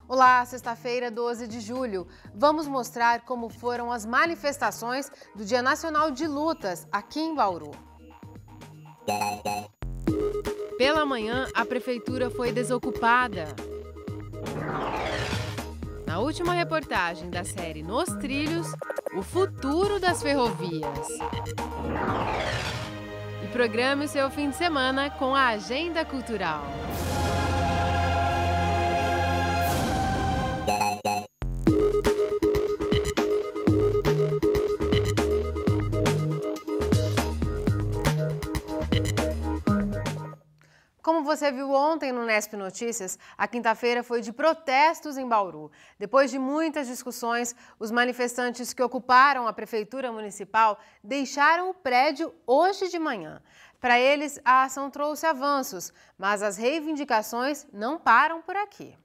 Olá, sexta-feira, 12 de julho. Vamos mostrar como foram as manifestações do Dia Nacional de Lutas aqui em Bauru. Pela manhã, a prefeitura foi desocupada. Na última reportagem da série Nos Trilhos, o futuro das ferrovias. E programe o seu fim de semana com a Agenda Cultural. Como você viu ontem no Nesp Notícias, a quinta-feira foi de protestos em Bauru. Depois de muitas discussões, os manifestantes que ocuparam a prefeitura municipal deixaram o prédio hoje de manhã. Para eles, a ação trouxe avanços, mas as reivindicações não param por aqui.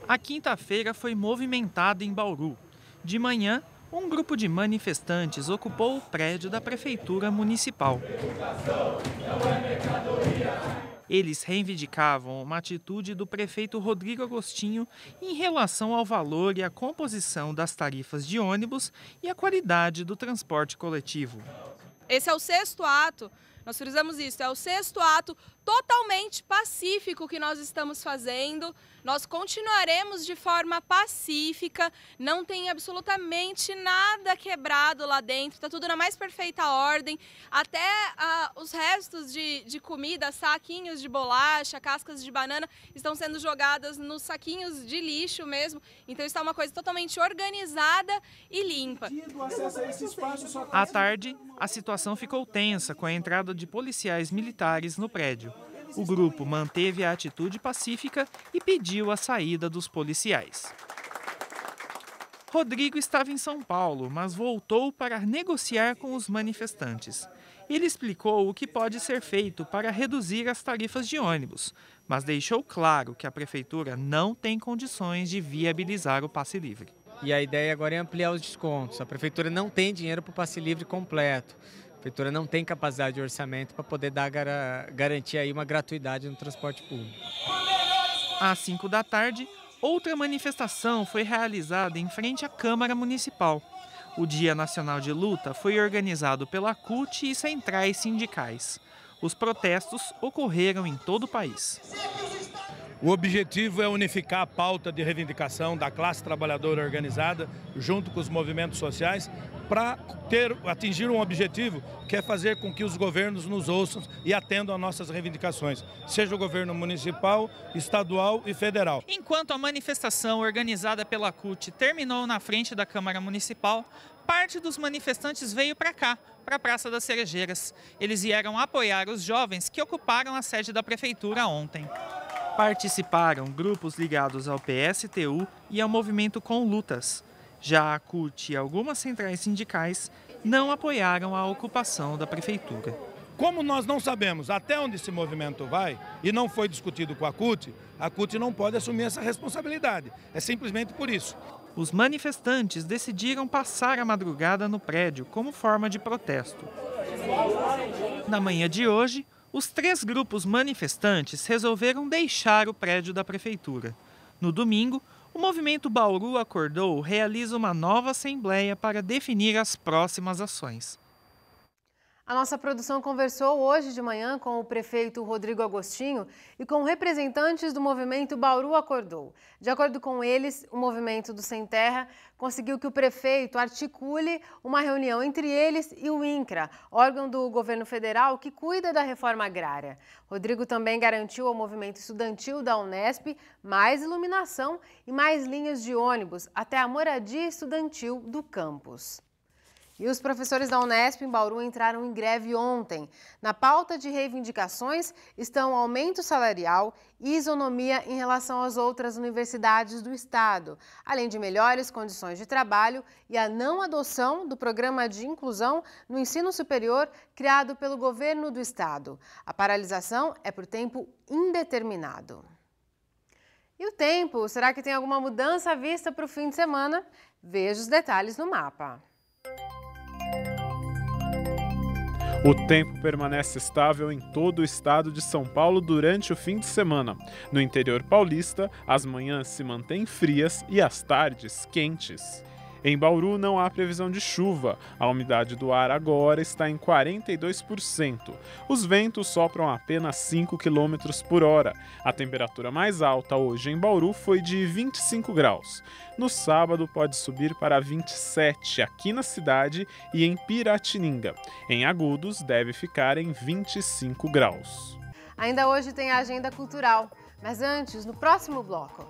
A quinta-feira foi movimentada em Bauru. De manhã, um grupo de manifestantes ocupou o prédio da Prefeitura Municipal. Eles reivindicavam uma atitude do prefeito Rodrigo Agostinho em relação ao valor e à composição das tarifas de ônibus e a qualidade do transporte coletivo. Esse é o sexto ato, nós frisamos isso, é o sexto ato totalmente pacífico que nós estamos fazendo. Nós continuaremos de forma pacífica, não tem absolutamente nada quebrado lá dentro, está tudo na mais perfeita ordem. Até os restos de comida, saquinhos de bolacha, cascas de banana, estão sendo jogadas nos saquinhos de lixo mesmo. Então está uma coisa totalmente organizada e limpa. À tarde, a situação ficou tensa com a entrada de policiais militares no prédio. O grupo manteve a atitude pacífica e pediu a saída dos policiais. Rodrigo estava em São Paulo, mas voltou para negociar com os manifestantes. Ele explicou o que pode ser feito para reduzir as tarifas de ônibus, mas deixou claro que a prefeitura não tem condições de viabilizar o passe livre. E a ideia agora é ampliar os descontos. A prefeitura não tem dinheiro para o passe livre completo. A prefeitura não tem capacidade de orçamento para poder garantir aí uma gratuidade no transporte público. Às 5 da tarde, outra manifestação foi realizada em frente à Câmara Municipal. O Dia Nacional de Luta foi organizado pela CUT e centrais sindicais. Os protestos ocorreram em todo o país. O objetivo é unificar a pauta de reivindicação da classe trabalhadora organizada junto com os movimentos sociais para atingir um objetivo que é fazer com que os governos nos ouçam e atendam às nossas reivindicações, seja o governo municipal, estadual e federal. Enquanto a manifestação organizada pela CUT terminou na frente da Câmara Municipal, parte dos manifestantes veio para cá, para a Praça das Cerejeiras. Eles vieram apoiar os jovens que ocuparam a sede da prefeitura ontem. Participaram grupos ligados ao PSTU e ao Movimento Com Lutas. Já a CUT e algumas centrais sindicais não apoiaram a ocupação da prefeitura. Como nós não sabemos até onde esse movimento vai e não foi discutido com a CUT não pode assumir essa responsabilidade. É simplesmente por isso. Os manifestantes decidiram passar a madrugada no prédio como forma de protesto. Na manhã de hoje, os 3 grupos manifestantes resolveram deixar o prédio da prefeitura. No domingo, o movimento Bauru Acordou realiza uma nova assembleia para definir as próximas ações. A nossa produção conversou hoje de manhã com o prefeito Rodrigo Agostinho e com representantes do movimento Bauru Acordou. De acordo com eles, o movimento do Sem Terra conseguiu que o prefeito articule uma reunião entre eles e o INCRA, órgão do governo federal que cuida da reforma agrária. Rodrigo também garantiu ao movimento estudantil da Unesp mais iluminação e mais linhas de ônibus até a moradia estudantil do campus. E os professores da Unesp em Bauru entraram em greve ontem. Na pauta de reivindicações estão aumento salarial e isonomia em relação às outras universidades do estado, além de melhores condições de trabalho e a não adoção do programa de inclusão no ensino superior criado pelo governo do estado. A paralisação é por tempo indeterminado. E o tempo? Será que tem alguma mudança à vista para o fim de semana? Veja os detalhes no mapa. O tempo permanece estável em todo o estado de São Paulo durante o fim de semana. No interior paulista, as manhãs se mantêm frias e as tardes quentes. Em Bauru não há previsão de chuva, a umidade do ar agora está em 42%. Os ventos sopram apenas 5 km por hora. A temperatura mais alta hoje em Bauru foi de 25 graus. No sábado pode subir para 27 aqui na cidade e em Piratininga. Em Agudos deve ficar em 25 graus. Ainda hoje tem a agenda cultural, mas antes, no próximo bloco.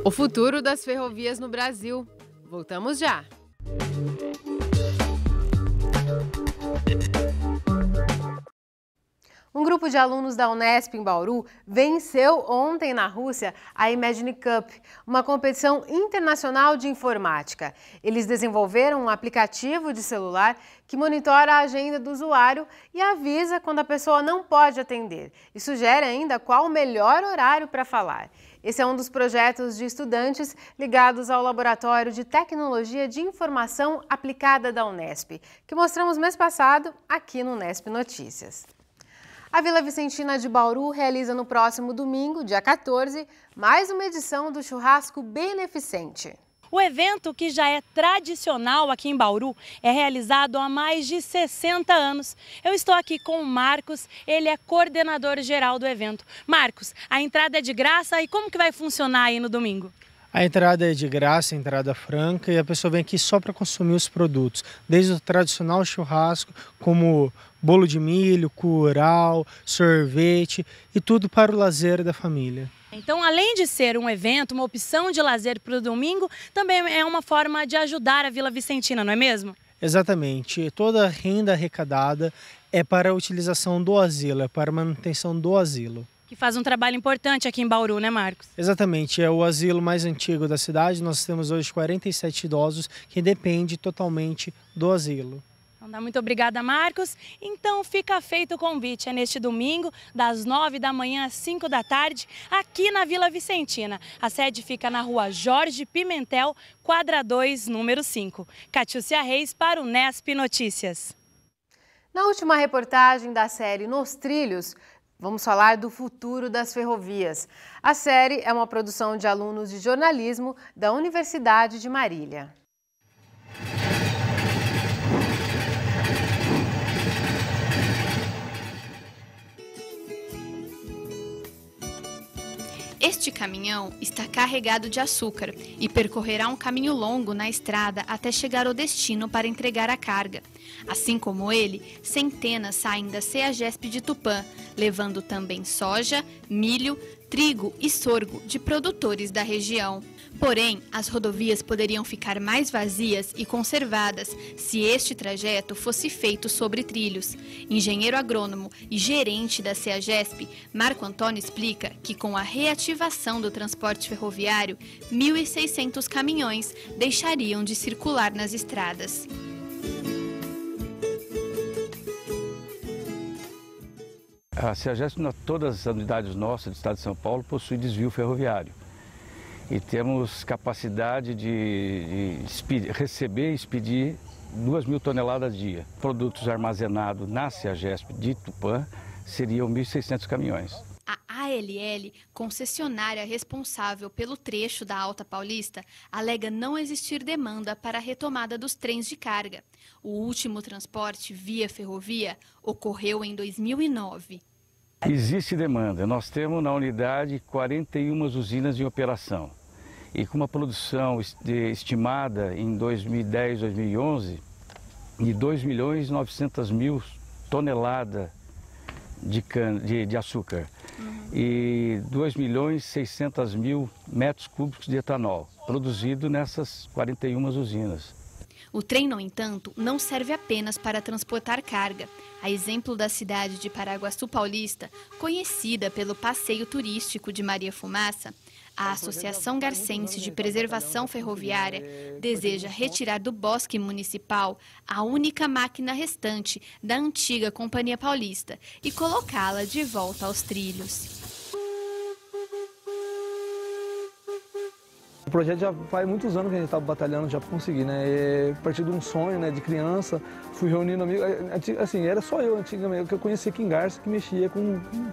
O futuro das ferrovias no Brasil. Voltamos já. Um grupo de alunos da Unesp em Bauru venceu ontem na Rússia a Imagine Cup, uma competição internacional de informática. Eles desenvolveram um aplicativo de celular que monitora a agenda do usuário e avisa quando a pessoa não pode atender. E sugere ainda qual o melhor horário para falar. Esse é um dos projetos de estudantes ligados ao Laboratório de Tecnologia de Informação Aplicada da Unesp, que mostramos mês passado aqui no Unesp Notícias. A Vila Vicentina de Bauru realiza no próximo domingo, dia 14, mais uma edição do Churrasco Beneficente. O evento, que já é tradicional aqui em Bauru, é realizado há mais de 60 anos. Eu estou aqui com o Marcos, ele é coordenador geral do evento. Marcos, a entrada é de graça e como que vai funcionar aí no domingo? A entrada é de graça, entrada franca, e a pessoa vem aqui só para consumir os produtos, desde o tradicional churrasco, como bolo de milho, curau, sorvete e tudo para o lazer da família. Então, além de ser um evento, uma opção de lazer para o domingo, também é uma forma de ajudar a Vila Vicentina, não é mesmo? Exatamente. Toda a renda arrecadada é para a utilização do asilo, é para a manutenção do asilo. Que faz um trabalho importante aqui em Bauru, né, Marcos? Exatamente, é o asilo mais antigo da cidade. Nós temos hoje 47 idosos que dependem totalmente do asilo. Então, muito obrigada, Marcos. Então fica feito o convite, é neste domingo, das 9 da manhã às 5 da tarde, aqui na Vila Vicentina. A sede fica na rua Jorge Pimentel, quadra 2, número 5. Catiúcia Reis para o Unesp Notícias. Na última reportagem da série Nos Trilhos, vamos falar do futuro das ferrovias. A série é uma produção de alunos de jornalismo da Universidade de Marília. Este caminhão está carregado de açúcar e percorrerá um caminho longo na estrada até chegar ao destino para entregar a carga. Assim como ele, centenas saem da CEAGESP de Tupã, levando também soja, milho, trigo e sorgo de produtores da região. Porém, as rodovias poderiam ficar mais vazias e conservadas se este trajeto fosse feito sobre trilhos. Engenheiro agrônomo e gerente da CEAGESP, Marco Antônio explica que com a reativação do transporte ferroviário, 1.600 caminhões deixariam de circular nas estradas. A CEAGESP, todas as unidades nossas do estado de São Paulo, possuem desvio ferroviário. E temos capacidade de receber e expedir 2.000 toneladas dia. Produtos armazenados na CEAGESP de Tupã seriam 1.600 caminhões. A ALL, concessionária responsável pelo trecho da Alta Paulista, alega não existir demanda para a retomada dos trens de carga. O último transporte via ferrovia ocorreu em 2009. Existe demanda. Nós temos na unidade 41 usinas em operação. E com uma produção estimada em 2010, 2011, de 2.900.000 toneladas de açúcar e 2.600.000 metros cúbicos de etanol, produzido nessas 41 usinas. O trem, no entanto, não serve apenas para transportar carga. A exemplo da cidade de Paraguaçu Paulista, conhecida pelo passeio turístico de Maria Fumaça, a Associação Garcense de Preservação Ferroviária deseja retirar do bosque municipal a única máquina restante da antiga Companhia Paulista e colocá-la de volta aos trilhos. projeto já faz muitos anos que a gente estava batalhando já para conseguir, né? A partir de um sonho, né, de criança, fui reunindo amigos, assim, era só eu antigamente, que eu conhecia aqui em Garça, que mexia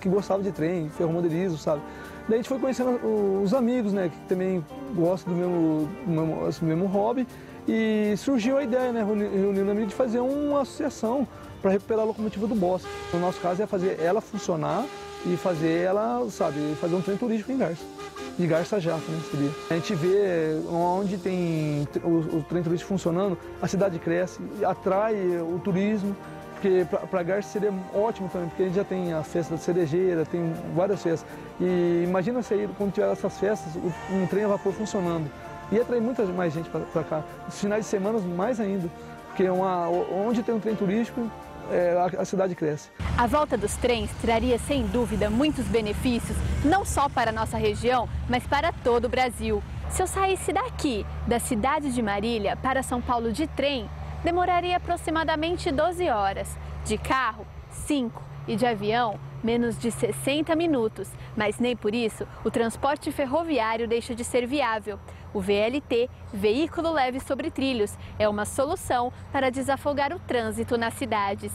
que gostava de trem, ferromodelismo, sabe? Daí a gente foi conhecendo os amigos, né, que também gostam do mesmo hobby, e surgiu a ideia, né, reunindo amigos, de fazer uma associação para recuperar a locomotiva do Bosque. No nosso caso é fazer ela funcionar e fazer ela, sabe, fazer um trem turístico em Garça. De Garça a Jafa, né, seria. A gente vê onde tem o trem turístico funcionando, a cidade cresce, atrai o turismo, porque para Garça seria ótimo também, porque a gente já tem a festa da cerejeira, tem várias festas. E imagina você ir, quando tiver essas festas, um trem a vapor funcionando. E atrai muita mais gente para cá. Nos finais de semana, mais ainda, porque onde tem um trem turístico, a cidade cresce. A volta dos trens traria, sem dúvida, muitos benefícios, não só para a nossa região, mas para todo o Brasil. Se eu saísse daqui, da cidade de Marília, para São Paulo de trem, demoraria aproximadamente 12 horas. De carro, 5. E de avião, menos de 60 minutos. Mas nem por isso o transporte ferroviário deixa de ser viável. O VLT, Veículo Leve sobre Trilhos, é uma solução para desafogar o trânsito nas cidades.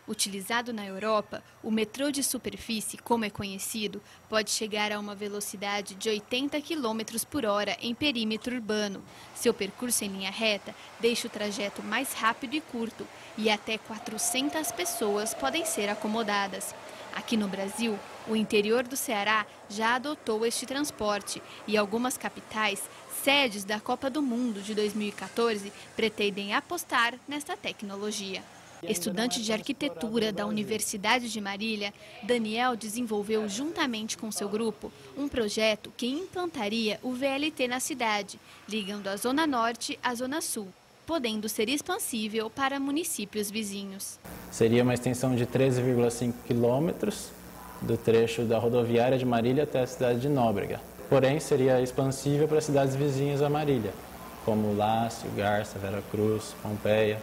Utilizado na Europa, o metrô de superfície, como é conhecido, pode chegar a uma velocidade de 80 km por hora em perímetro urbano. Seu percurso em linha reta deixa o trajeto mais rápido e curto, e até 400 pessoas podem ser acomodadas. Aqui no Brasil, o interior do Ceará já adotou este transporte e algumas capitais, sedes da Copa do Mundo de 2014, pretendem apostar nesta tecnologia. Estudante de arquitetura da Universidade de Marília, Daniel desenvolveu juntamente com seu grupo um projeto que implantaria o VLT na cidade, ligando a Zona Norte à Zona Sul, podendo ser expansível para municípios vizinhos. Seria uma extensão de 13,5 quilômetros do trecho da rodoviária de Marília até a cidade de Nóbrega. Porém, seria expansível para cidades vizinhas a Marília, como Lácio, Garça, Veracruz, Pompeia,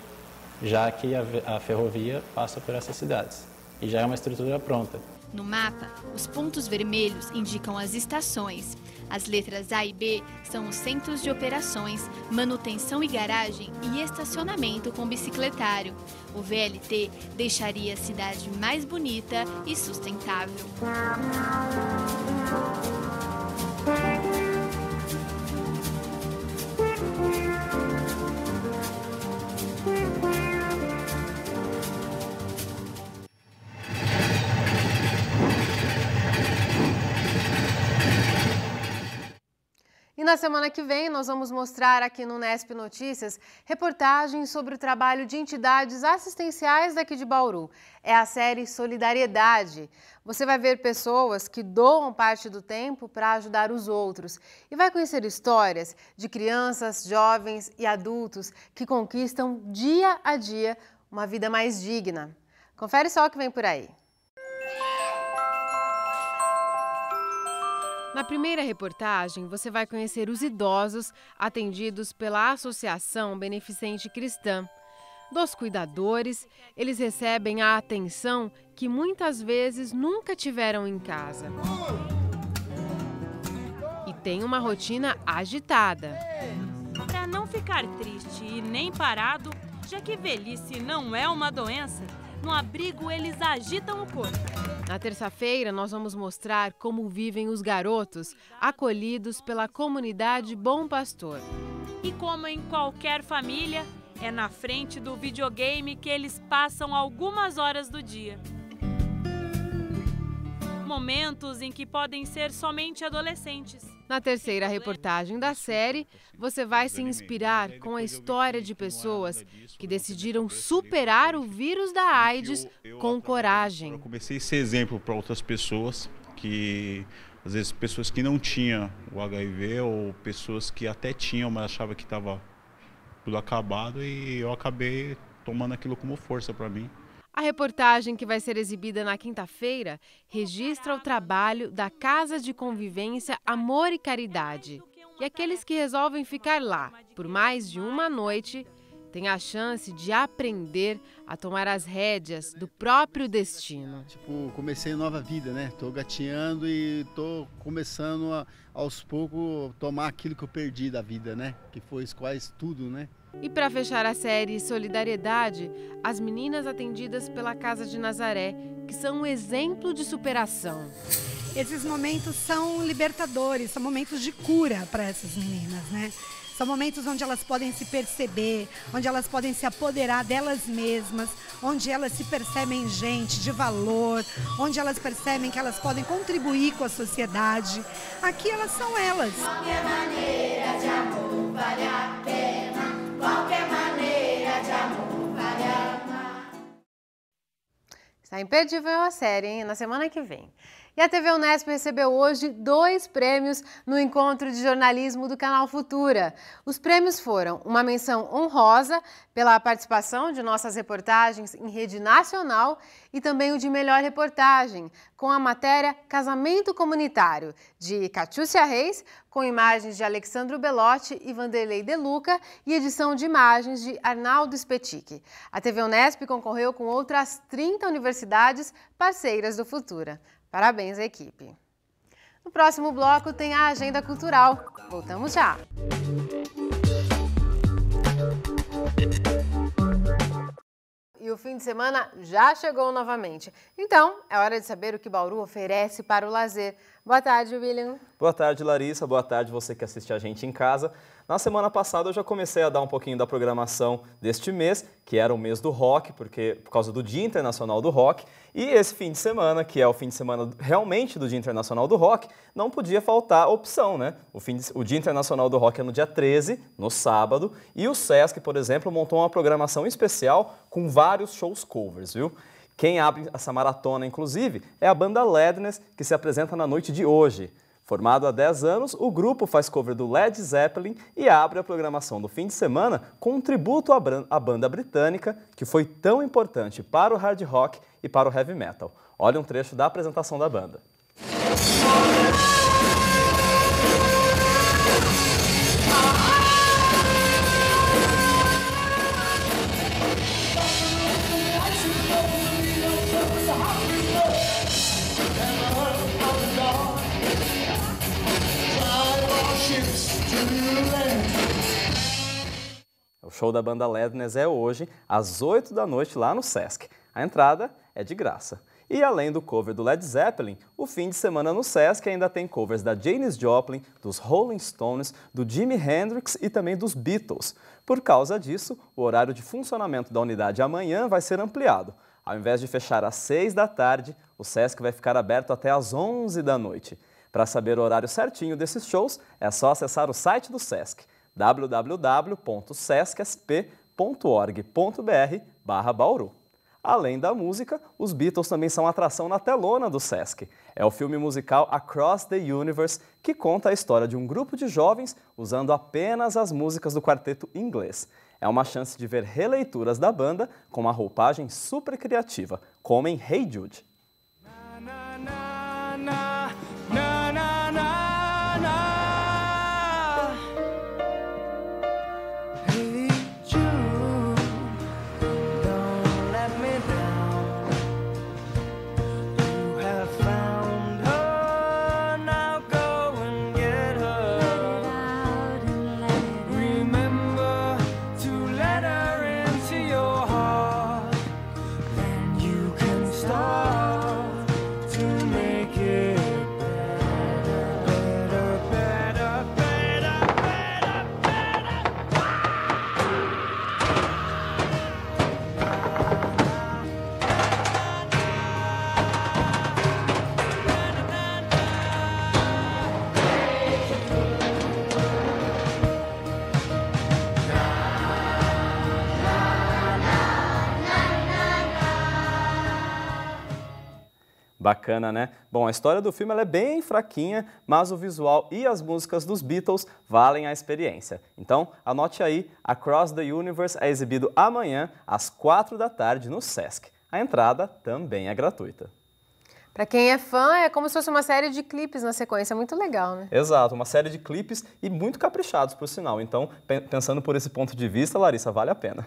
já que a ferrovia passa por essas cidades e já é uma estrutura pronta. No mapa, os pontos vermelhos indicam as estações. As letras A e B são os centros de operações, manutenção e garagem e estacionamento com bicicletário. O VLT deixaria a cidade mais bonita e sustentável. E na semana que vem nós vamos mostrar aqui no Unesp Notícias reportagens sobre o trabalho de entidades assistenciais daqui de Bauru. É a série Solidariedade. Você vai ver pessoas que doam parte do tempo para ajudar os outros e vai conhecer histórias de crianças, jovens e adultos que conquistam dia a dia uma vida mais digna. Confere só o que vem por aí. Na primeira reportagem, você vai conhecer os idosos atendidos pela Associação Beneficente Cristã. Dos cuidadores, eles recebem a atenção que muitas vezes nunca tiveram em casa. E tem uma rotina agitada. Para não ficar triste e nem parado, já que velhice não é uma doença, no abrigo eles agitam o corpo. Na terça-feira, nós vamos mostrar como vivem os garotos acolhidos pela comunidade Bom Pastor. E como em qualquer família, é na frente do videogame que eles passam algumas horas do dia. Momentos em que podem ser somente adolescentes. Na terceira reportagem da série, você vai se inspirar com a história de pessoas que decidiram superar o vírus da AIDS com coragem. Eu comecei a ser exemplo para outras pessoas, que às vezes pessoas que não tinham o HIV ou pessoas que até tinham, mas achavam que estava tudo acabado, e eu acabei tomando aquilo como força para mim. A reportagem, que vai ser exibida na quinta-feira, registra o trabalho da Casa de Convivência Amor e Caridade. E aqueles que resolvem ficar lá por mais de uma noite tem a chance de aprender a tomar as rédeas do próprio destino. Tipo, comecei nova vida, né? Tô gateando e tô começando aos poucos tomar aquilo que eu perdi da vida, né? Que foi quase tudo, né? E para fechar a série Solidariedade, as meninas atendidas pela Casa de Nazaré, que são um exemplo de superação. Esses momentos são libertadores, são momentos de cura para essas meninas, né? São momentos onde elas podem se perceber, onde elas podem se apoderar delas mesmas, onde elas se percebem gente de valor, onde elas percebem que elas podem contribuir com a sociedade. Aqui elas são elas. Qualquer maneira de amor vale a pena, qualquer maneira de amor vale a pena. Está imperdível a série, hein? Na semana que vem. E a TV Unesp recebeu hoje 2 prêmios no encontro de jornalismo do canal Futura. Os prêmios foram uma menção honrosa pela participação de nossas reportagens em rede nacional e também o de melhor reportagem, com a matéria Casamento Comunitário, de Catiúcia Reis, com imagens de Alexandro Belotti e Vanderlei De Luca e edição de imagens de Arnaldo Spetic. A TV Unesp concorreu com outras 30 universidades parceiras do Futura. Parabéns à equipe. No próximo bloco tem a Agenda Cultural. Voltamos já! E o fim de semana já chegou novamente. Então, é hora de saber o que Bauru oferece para o lazer. Boa tarde, William. Boa tarde, Larissa. Boa tarde, você que assiste a gente em casa. Na semana passada eu já comecei a dar um pouquinho da programação deste mês, que era o mês do rock, por causa do Dia Internacional do Rock. E esse fim de semana, que é o fim de semana realmente do Dia Internacional do Rock, não podia faltar opção, né? O Dia Internacional do Rock é no dia 13, no sábado, e o Sesc, por exemplo, montou uma programação especial com vários shows covers, viu? Quem abre essa maratona, inclusive, é a banda Ledness, que se apresenta na noite de hoje. Formado há 10 anos, o grupo faz cover do Led Zeppelin e abre a programação do fim de semana com um tributo à banda britânica que foi tão importante para o hard rock e para o heavy metal. Olha um trecho da apresentação da banda. O show da banda Ledness é hoje, às 8 da noite, lá no Sesc. A entrada é de graça. E além do cover do Led Zeppelin, o fim de semana no Sesc ainda tem covers da Janis Joplin, dos Rolling Stones, do Jimi Hendrix e também dos Beatles. Por causa disso, o horário de funcionamento da unidade amanhã vai ser ampliado. Ao invés de fechar às 6 da tarde, o Sesc vai ficar aberto até às 11 da noite. Para saber o horário certinho desses shows, é só acessar o site do Sesc, www.sescsp.org.br/Bauru. Além da música, os Beatles também são atração na telona do Sesc. É o filme musical Across the Universe, que conta a história de um grupo de jovens usando apenas as músicas do quarteto inglês. É uma chance de ver releituras da banda com uma roupagem super criativa, como em Hey Jude. Bacana, né? Bom, a história do filme ela é bem fraquinha, mas o visual e as músicas dos Beatles valem a experiência. Então, anote aí, Across the Universe é exibido amanhã, às 4 da tarde, no Sesc. A entrada também é gratuita. Para quem é fã, é como se fosse uma série de clipes na sequência, muito legal, né? Exato, uma série de clipes e muito caprichados, por sinal. Então, pensando por esse ponto de vista, Larissa, vale a pena.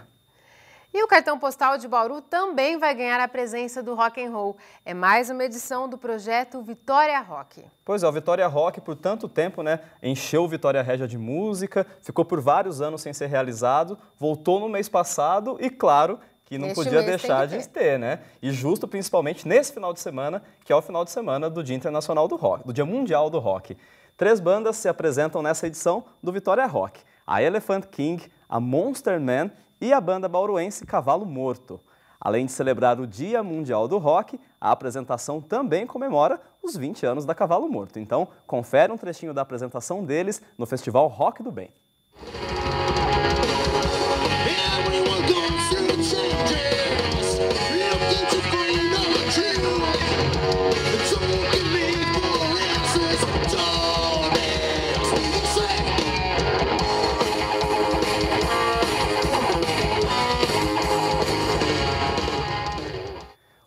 E o cartão postal de Bauru também vai ganhar a presença do Rock and Roll. É mais uma edição do projeto Vitória Rock. Pois é, o Vitória Rock, por tanto tempo, né, encheu o Vitória Regia de música, ficou por vários anos sem ser realizado, voltou no mês passado e, claro, que não podia deixar de ter, né? E justo principalmente nesse final de semana, que é o final de semana do Dia Internacional do Rock, do Dia Mundial do Rock. 3 bandas se apresentam nessa edição do Vitória Rock: a Elephant King, a Monster Man e a banda bauruense Cavalo Morto. Além de celebrar o Dia Mundial do Rock, a apresentação também comemora os 20 anos da Cavalo Morto. Então, confere um trechinho da apresentação deles no Festival Rock do Bem.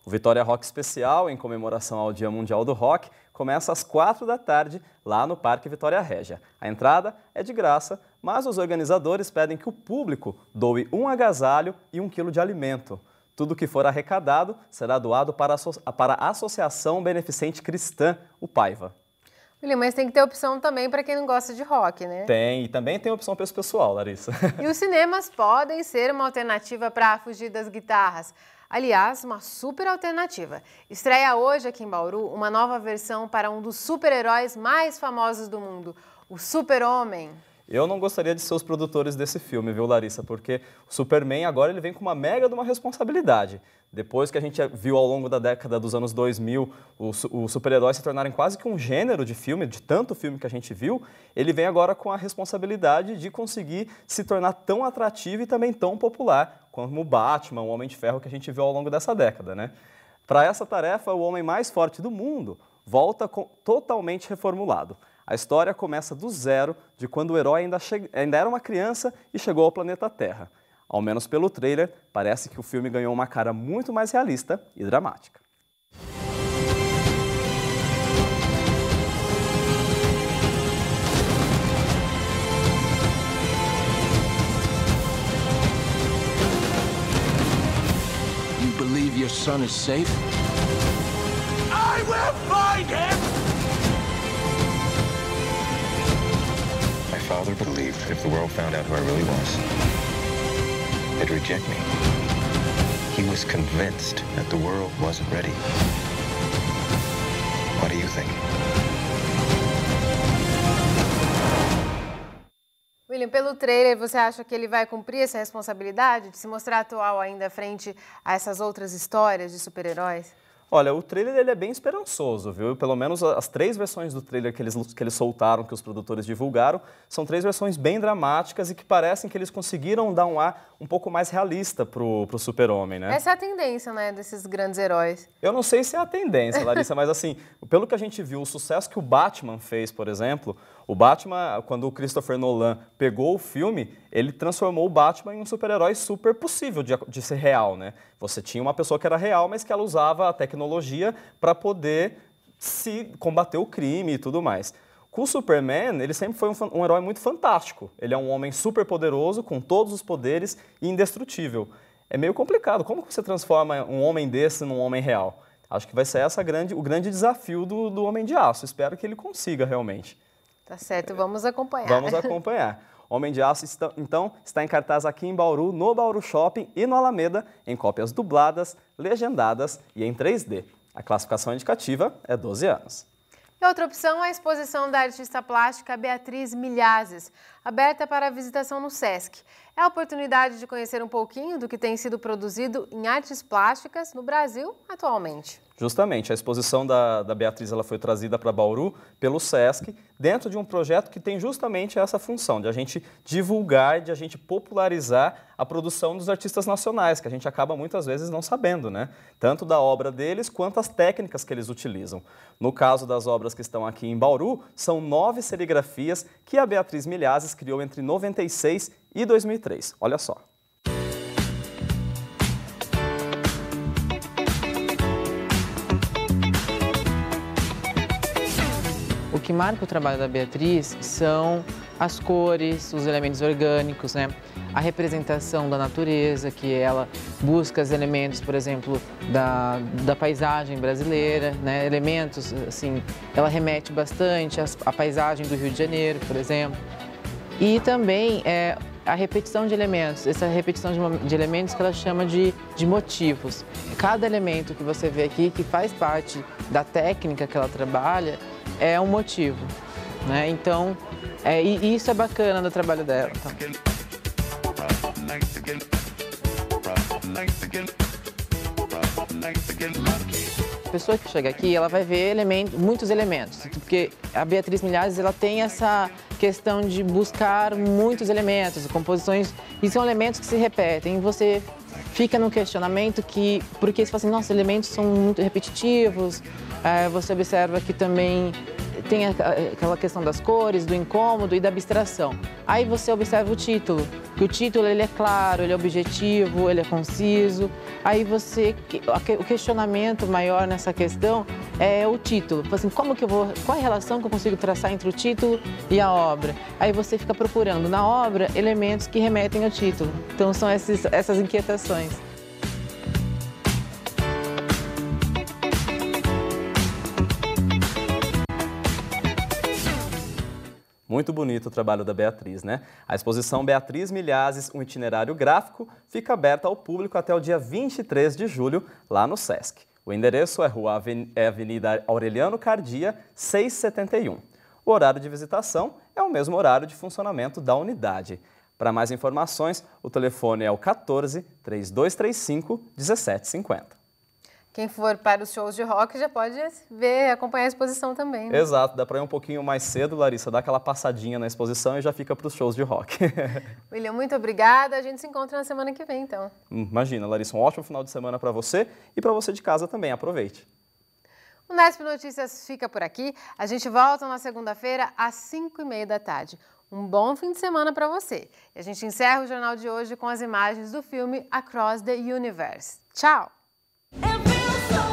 O Vitória Rock Especial, em comemoração ao Dia Mundial do Rock, começa às 4 da tarde, lá no Parque Vitória Regia. A entrada é de graça, mas os organizadores pedem que o público doe um agasalho e 1 quilo de alimento. Tudo que for arrecadado será doado para a Associação Beneficente Cristã, o Paiva. William, mas tem que ter opção também para quem não gosta de rock, né? Tem, e também tem opção para esse pessoal, Larissa. E os cinemas podem ser uma alternativa para fugir das guitarras. Aliás, uma super alternativa. Estreia hoje aqui em Bauru uma nova versão para um dos super-heróis mais famosos do mundo, o Super-Homem. Eu não gostaria de ser os produtores desse filme, viu, Larissa? Porque o Superman agora ele vem com uma mega de uma responsabilidade. Depois que a gente viu ao longo da década dos anos 2000 os super-heróis se tornarem quase que um gênero de filme, de tanto filme que a gente viu, ele vem agora com a responsabilidade de conseguir se tornar tão atrativo e também tão popular como o Batman, o Homem de Ferro que a gente viu ao longo dessa década, né? Para essa tarefa, o homem mais forte do mundo volta totalmente reformulado. A história começa do zero, de quando o herói ainda era uma criança e chegou ao planeta Terra. Ao menos pelo trailer, parece que o filme ganhou uma cara muito mais realista e dramática. You believe your son is safe? I will find him! My father believed if the world found out who I really was, they'd reject me. He was convinced that the world wasn't ready. What do you think? William, pelo trailer, você acha que ele vai cumprir essa responsabilidade de se mostrar atual ainda frente a essas outras histórias de super-heróis? Olha, o trailer ele é bem esperançoso, viu? Pelo menos as 3 versões do trailer que eles soltaram, que os produtores divulgaram, são 3 versões bem dramáticas e que parecem que eles conseguiram dar um ar um pouco mais realista pro Super-Homem, né? Essa é a tendência, né, desses grandes heróis. Eu não sei se é a tendência, Larissa, mas assim, pelo que a gente viu, o sucesso que o Batman fez, por exemplo, o Batman, quando o Christopher Nolan pegou o filme, ele transformou o Batman em um super-herói super possível de ser real, né? Você tinha uma pessoa que era real, mas que ela usava a tecnologia para poder combater o crime e tudo mais. Com o Superman, ele sempre foi um herói muito fantástico. Ele é um homem super poderoso, com todos os poderes e indestrutível. É meio complicado. Como você transforma um homem desse num homem real? Acho que vai ser o grande desafio do Homem de Aço. Espero que ele consiga realmente. Tá certo, vamos acompanhar. Vamos acompanhar. Homem de Aço, então, está em cartaz aqui em Bauru, no Bauru Shopping e no Alameda, em cópias dubladas, legendadas e em 3D. A classificação indicativa é 12 anos. E outra opção é a exposição da artista plástica Beatriz Milhazes, aberta para visitação no Sesc. É a oportunidade de conhecer um pouquinho do que tem sido produzido em artes plásticas no Brasil atualmente. Justamente, a exposição da Beatriz ela foi trazida para Bauru pelo Sesc, dentro de um projeto que tem justamente essa função, de a gente divulgar, de a gente popularizar a produção dos artistas nacionais, que a gente acaba muitas vezes não sabendo, né? Tanto da obra deles, quanto as técnicas que eles utilizam. No caso das obras que estão aqui em Bauru, são 9 serigrafias que a Beatriz Milhazes criou entre 96 e 2003. Olha só. O que marca o trabalho da Beatriz são as cores, os elementos orgânicos, né? A representação da natureza, que ela busca os elementos, por exemplo, da paisagem brasileira, né? Elementos, assim, ela remete bastante à paisagem do Rio de Janeiro, por exemplo. E também a repetição de elementos, essa repetição de elementos que ela chama de motivos. Cada elemento que você vê aqui, que faz parte da técnica que ela trabalha, é um motivo, né? Então, e isso é bacana no trabalho dela. Tá? A pessoa que chega aqui, ela vai ver muitos elementos, porque a Beatriz Milhazes, ela tem essa questão de buscar muitos elementos, composições, e são elementos que se repetem, e você fica no questionamento porque você fala assim, nossa, elementos são muito repetitivos, você observa que também tem aquela questão das cores, do incômodo e da abstração. Aí você observa o título, que o título ele é claro, ele é objetivo, ele é conciso. Aí o questionamento maior nessa questão é o título. Assim, qual é a relação que eu consigo traçar entre o título e a obra? Aí você fica procurando na obra elementos que remetem ao título. Então são essas inquietações. Muito bonito o trabalho da Beatriz, né? A exposição Beatriz Milhazes, um itinerário gráfico, fica aberta ao público até o dia 23 de julho, lá no Sesc. O endereço é Avenida Aureliano Cardia, 671. O horário de visitação é o mesmo horário de funcionamento da unidade. Para mais informações, o telefone é o 14 3235 1750. Quem for para os shows de rock já pode acompanhar a exposição também, né? Exato, dá para ir um pouquinho mais cedo, Larissa, dá aquela passadinha na exposição e já fica para os shows de rock. William, muito obrigada. A gente se encontra na semana que vem, então. Imagina, Larissa, um ótimo final de semana para você e para você de casa também. Aproveite. O Nesp Notícias fica por aqui. A gente volta na segunda-feira às 5h30 da tarde. Um bom fim de semana para você. E a gente encerra o jornal de hoje com as imagens do filme Across the Universe. Tchau! So